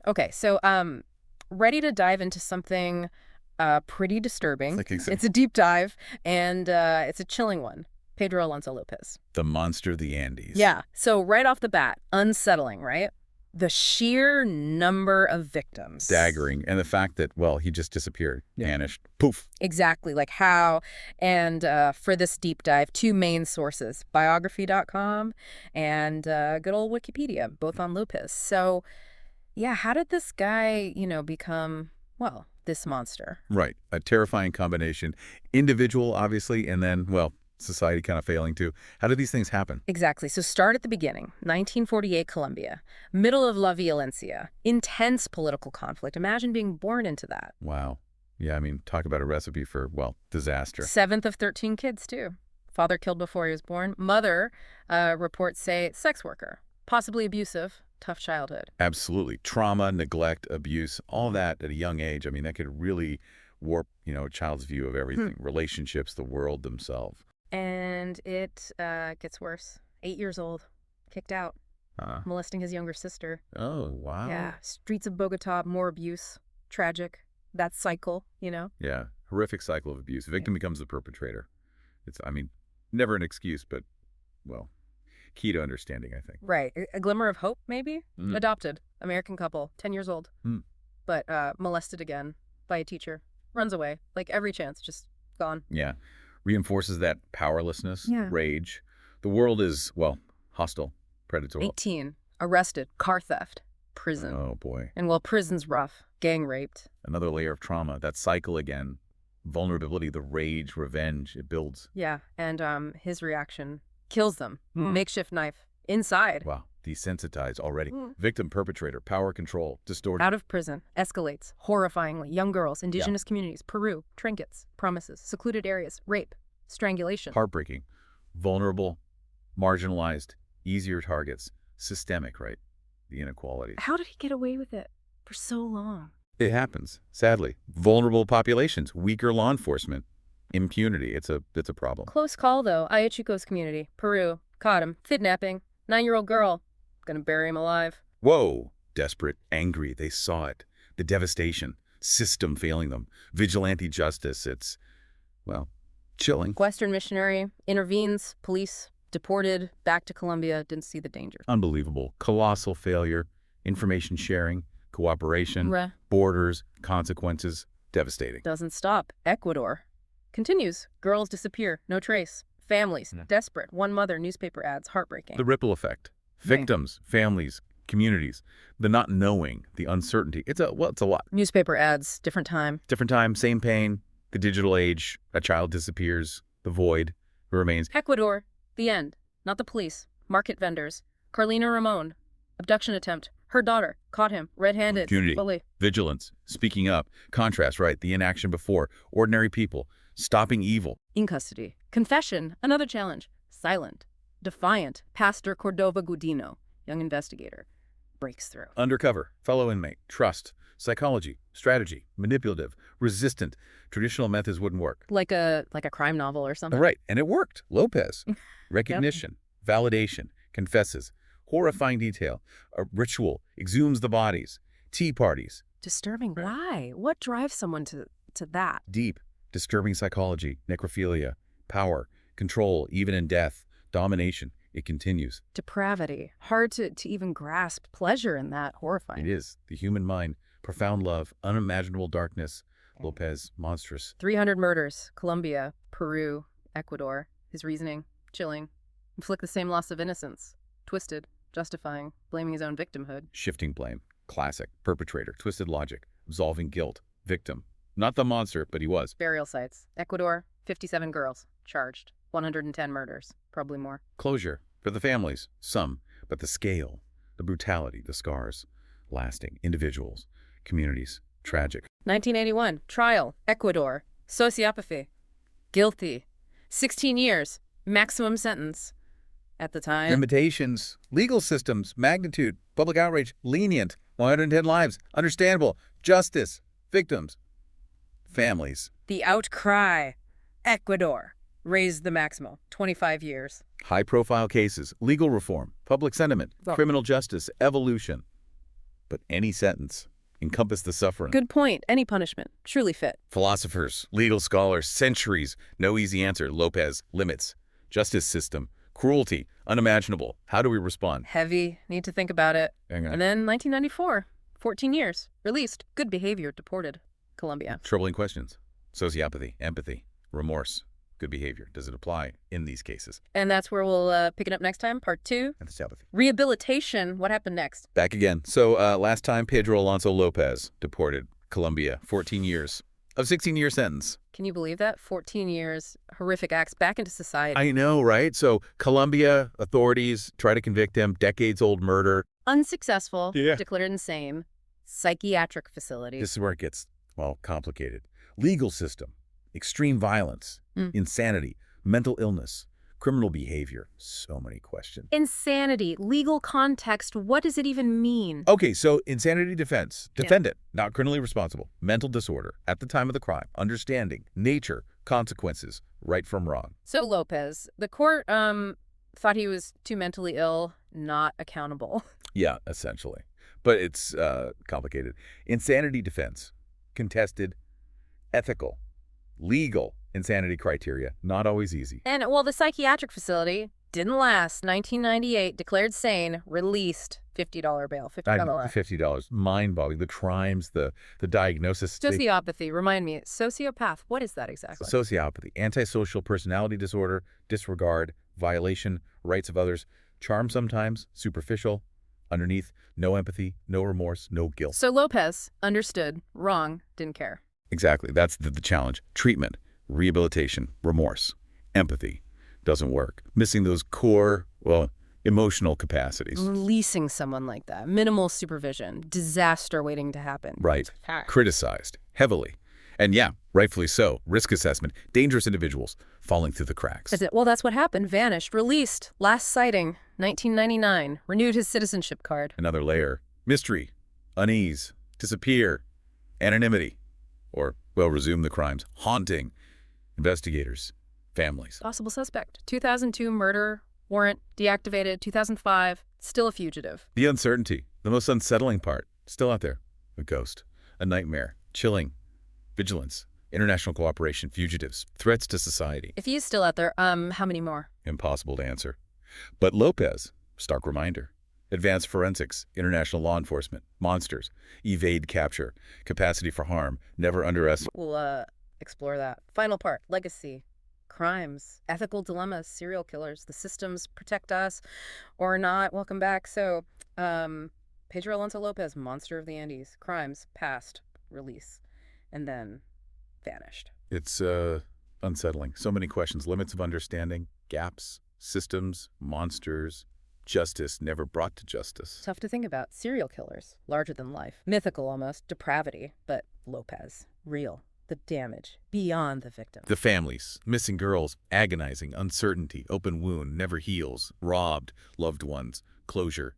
Okay, so ready to dive into something pretty disturbing. It's a deep dive, and it's a chilling one. Pedro Alonso Lopez. The monster of the Andes. Yeah, so right off the bat, unsettling, right? The sheer number of victims. Staggering. And the fact that, well, he just disappeared, vanished, poof. Exactly, like how. And for this deep dive, two main sources, biography.com and good old Wikipedia, both on Lopez. So, yeah, how did this guy, become, well, this monster? Right. A terrifying combination. Individual, obviously, and then, well, society kind of failing too. How did these things happen? Exactly. So start at the beginning. 1948 Colombia, middle of La Violencia, intense political conflict. Imagine being born into that. Wow. Yeah, I mean, talk about a recipe for, well, disaster. 7th of 13 kids, too. Father killed before he was born. Mother, reports say, sex worker, possibly abusive, tough childhood. Absolutely. Trauma, neglect, abuse, all that at a young age. I mean, that could really warp, a child's view of everything, relationships, the world themselves. And it gets worse. 8 years old, kicked out, molesting his younger sister. Oh, wow. Yeah, streets of Bogota, more abuse, tragic. That cycle, Yeah, horrific cycle of abuse. Victim becomes the perpetrator. It's, I mean, never an excuse, but, well, key to understanding, I think. Right. A glimmer of hope, maybe? Adopted. American couple, 10 years old. But molested again by a teacher. Runs away. Like every chance, just gone. Yeah. Reinforces that powerlessness, Yeah. rage. The world is, well, hostile, predatory. 18. Arrested. Car theft. Prison. Oh, boy. And while prison's rough, gang raped. Another layer of trauma. That cycle again. Vulnerability, the rage, revenge, it builds. Yeah. And his reaction kills them. Makeshift knife. Inside. Wow. Desensitized already. Victim, perpetrator, power control, distorted. Out of prison. Escalates. Horrifyingly. Young girls. Indigenous communities. Peru. Trinkets. Promises. Secluded areas. Rape. Strangulation. Heartbreaking. Vulnerable. Marginalized. Easier targets. Systemic, right? The inequalities. How did he get away with it for so long? It happens, sadly. Vulnerable populations. Weaker law enforcement. Impunity. It's a problem. Close call, though. Ayachuco's community. Peru. Caught him. Kidnapping. 9-year-old girl. Gonna bury him alive. Whoa. Desperate, angry. They saw it. The devastation. System failing them. Vigilante justice. It's, well, chilling. Western missionary. Intervenes. Police. Deported. Back to Colombia. Didn't see the danger. Unbelievable. Colossal failure. Information sharing. Cooperation. Borders. Consequences. Devastating. Doesn't stop. Ecuador. Continues. Girls disappear. No trace. Families. Desperate. One mother. Newspaper ads. Heartbreaking. The ripple effect. Victims, families, communities, the not knowing, the uncertainty. It's a lot. Newspaper ads, different time. Different time, same pain, the digital age, a child disappears, the void remains. Ecuador, the end. Not the police. Market vendors. Carlina Ramon, abduction attempt. Her daughter, caught him, red-handed. Impunity, Bully. vigilance, speaking up, contrast, right, the inaction before, ordinary people, stopping evil. In custody. Confession, another challenge. Silent. Defiant. Pastor Cordova Gudino, young investigator, breaks through. Undercover, fellow inmate, trust, psychology, strategy, manipulative, resistant. Traditional methods wouldn't work. Like a crime novel or something. Right, and it worked. Lopez. Recognition, validation, confesses. Horrifying detail. A ritual, exhumes the bodies. Tea parties. Disturbing. Why? What drives someone to that? Deep, disturbing psychology, necrophilia, power, control, even in death. Domination. It continues. Depravity. Hard to even grasp pleasure in that. Horrifying. It is. The human mind. Profound love. Unimaginable darkness. Lopez. Monstrous. 300 murders. Colombia. Peru. Ecuador. His reasoning. Chilling. Inflict the same loss of innocence. Twisted. Justifying. Blaming his own victimhood. Shifting blame. Classic. Perpetrator. Twisted logic. Absolving guilt. Victim. Not the monster, but he was. Burial sites. Ecuador. 57 girls. Charged. 110 murders. Probably more. Closure for the families, some, but the scale, the brutality, the scars, lasting. Individuals, communities, tragic. 1981, trial, Ecuador, sociopathy, guilty, 16 years, maximum sentence. At the time. Limitations, legal systems, magnitude, public outrage, lenient, 110 lives, understandable, justice, victims, families. The outcry, Ecuador. Raised the maximum, 25 years. High-profile cases, legal reform, public sentiment, criminal justice, evolution. but any sentence. Encompass the suffering. Good point. Any punishment. Truly fit. Philosophers, legal scholars, centuries. No easy answer. Lopez, limits. Justice system. Cruelty. Unimaginable. How do we respond? Heavy. Need to think about it. Hang on. And then 1994. 14 years. Released. Good behavior. Deported. Colombia. Troubling questions. Sociopathy, empathy, remorse, good behavior. Does it apply in these cases? And that's where we'll pick it up next time. Part 2. Anthropopathy. Rehabilitation. What happened next? Back again. So last time, Pedro Alonso Lopez, deported, Colombia, 14 years. Of 16-year sentence. Can you believe that? 14 years, horrific acts, back into society. I know, right? So Colombia authorities try to convict him, decades-old murder. Unsuccessful, Yeah. declared insane, psychiatric facility. This is where it gets, well, complicated. Legal system, extreme violence, insanity, mental illness, criminal behavior. So many questions. Insanity, legal context, what does it even mean? Okay, so insanity defense, defendant, not criminally responsible, mental disorder, at the time of the crime, understanding, nature, consequences, right from wrong. So Lopez, the court thought he was too mentally ill, not accountable. Yeah, essentially. But it's complicated. Insanity defense, contested, ethical, legal insanity criteria, not always easy. And, well, the psychiatric facility didn't last. 1998, declared sane, released, $50 bail, $50. $50, mind-boggling. The crimes, the diagnosis. Sociopathy, remind me, sociopath, what is that exactly? Sociopathy, antisocial personality disorder, disregard, violation, rights of others, charm sometimes, superficial, underneath, no empathy, no remorse, no guilt. So Lopez understood, wrong, didn't care. Exactly. That's the challenge. Treatment, rehabilitation, remorse, empathy doesn't work. Missing those core, well, emotional capacities. Releasing someone like that, minimal supervision, disaster waiting to happen. Right. Criticized heavily. And yeah, rightfully so. Risk assessment, dangerous individuals falling through the cracks. That's it. Well, that's what happened. Vanished, released, last sighting, 1999, renewed his citizenship card. Another layer. Mystery, unease, disappear, anonymity, or, well, resume the crimes. Haunting investigators, families. Possible suspect. 2002 murder, warrant deactivated. 2005, still a fugitive. The uncertainty, the most unsettling part, still out there. A ghost, a nightmare, chilling, vigilance, international cooperation, fugitives, threats to society. If he's still out there, how many more? Impossible to answer. But Lopez, stark reminder. Advanced forensics, international law enforcement, monsters, evade capture, capacity for harm, never underestimate. We'll explore that. Final part, legacy, crimes, ethical dilemmas, serial killers, the systems protect us or not. Welcome back. So, Pedro Alonso Lopez, monster of the Andes, crimes, past, release, and then vanished. It's unsettling. So many questions, limits of understanding, gaps, systems, monsters, justice never brought to justice. Tough to think about. Serial killers, larger than life, mythical almost, depravity, but Lopez, real. The damage, beyond the victim. The families, missing girls, agonizing, uncertainty, open wound, never heals, robbed, loved ones, closure,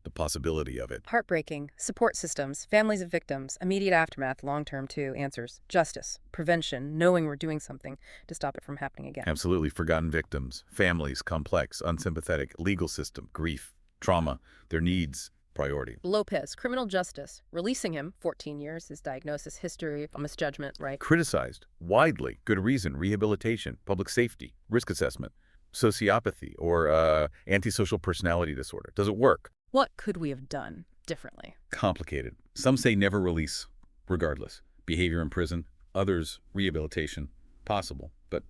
the possibility of it. Heartbreaking. Support systems, families of victims, immediate aftermath, long-term too, answers, justice, prevention, knowing we're doing something to stop it from happening again. Absolutely. Forgotten victims, families, complex, unsympathetic, legal system, grief, trauma, their needs, priority. Lopez, criminal justice, releasing him, 14 years, his diagnosis, history, a misjudgment, right? Criticized, widely, good reason, rehabilitation, public safety, risk assessment, sociopathy, or antisocial personality disorder. Does it work? What could we have done differently? Complicated. Some say never release, regardless. Behavior in prison, others rehabilitation, possible, but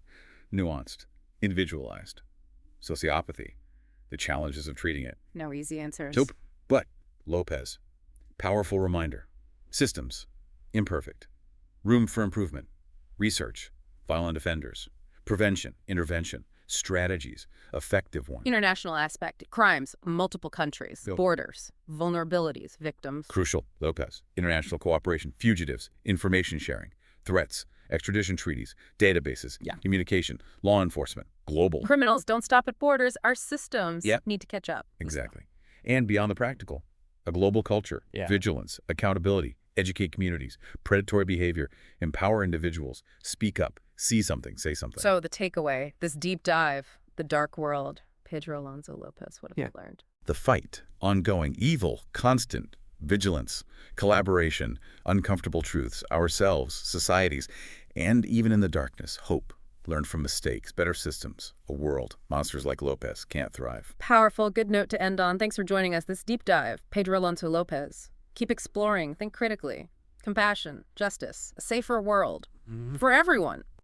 nuanced, individualized. Sociopathy, the challenges of treating it. No easy answers. Nope. But Lopez, powerful reminder. Systems, imperfect. Room for improvement. Research, violent offenders. Prevention, intervention, strategies, effective ones. International aspect, crimes, multiple countries, Yep. borders, vulnerabilities, victims. Crucial, Lopez. International cooperation, fugitives, information sharing, threats, extradition treaties, databases, communication, law enforcement, global. Criminals don't stop at borders. Our systems need to catch up. Exactly. And beyond the practical, a global culture, vigilance, accountability, educate communities, predatory behavior, empower individuals, speak up, see something, say something. So the takeaway, this deep dive, the dark world, Pedro Alonso Lopez, what have we learned? The fight, ongoing, evil, constant, vigilance, collaboration, uncomfortable truths, ourselves, societies, and even in the darkness, hope. Learn from mistakes, better systems, a world monsters like Lopez can't thrive. Powerful, good note to end on. Thanks for joining us this deep dive. Pedro Alonso Lopez. Keep exploring, think critically. Compassion, justice, a safer world. For everyone.